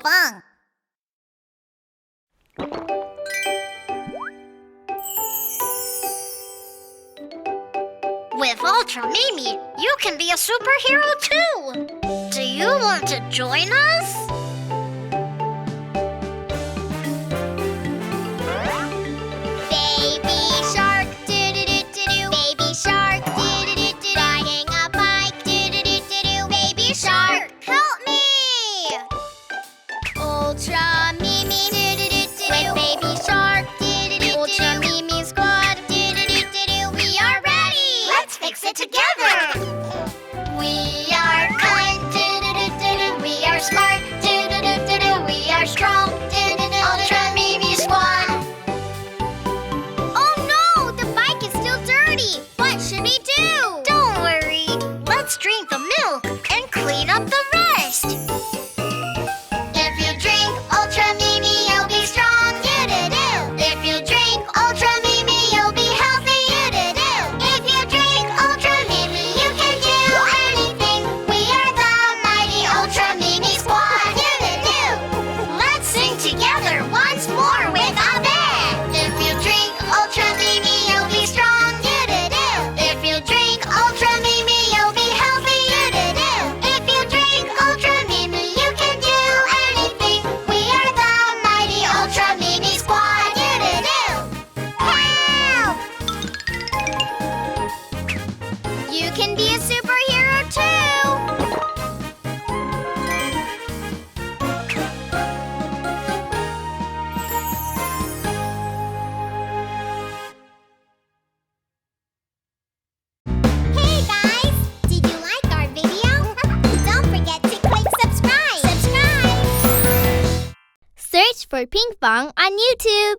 Pinkfong. With Ultra Mimi, you can be a superhero too! Do you want to join us? Baby shark, do-do-do-do-do. Baby shark, do-do-do-do-do. Riding a bike, do-do-do-do-do. Baby shark, help me! Ultra Mimi, do-do-do-do-do. With Baby shark, do-do-do-do-do. Ultra Mimi squad, do-do-do-do-do. We are ready! Let's fix it together! We are kind, do-do-do-do-do. We are smart, do-do-do-do-do. We are strong, do-do-do-do. Ultra Mimi squad. Oh no! The bike is still dirty! What should we do? Don't worry. Let's drink the milk and clean up the rest. If you drink Ultra Mimi, you'll be strong, do-do-do. If you drink Ultra Mimi, you'll be healthy, do-do-do. If you drink Ultra Mimi, you can do anything. We are the mighty Ultra Mimi squad, do-do-do. Let's sing together once more with Abe. If you drink Ultra Mimi, you'll be strong, do-do-do. If you drink Ultra Mimi, you'll be healthy, do-do-do. If you drink Ultra Mimi, you can do anything. We are the mighty Ultra Mimi squad, do-do-do. Help! You can be a superhero too! Hey guys! Did you like our video? Don't forget to click subscribe! Subscribe! Search for Pinkfong on YouTube.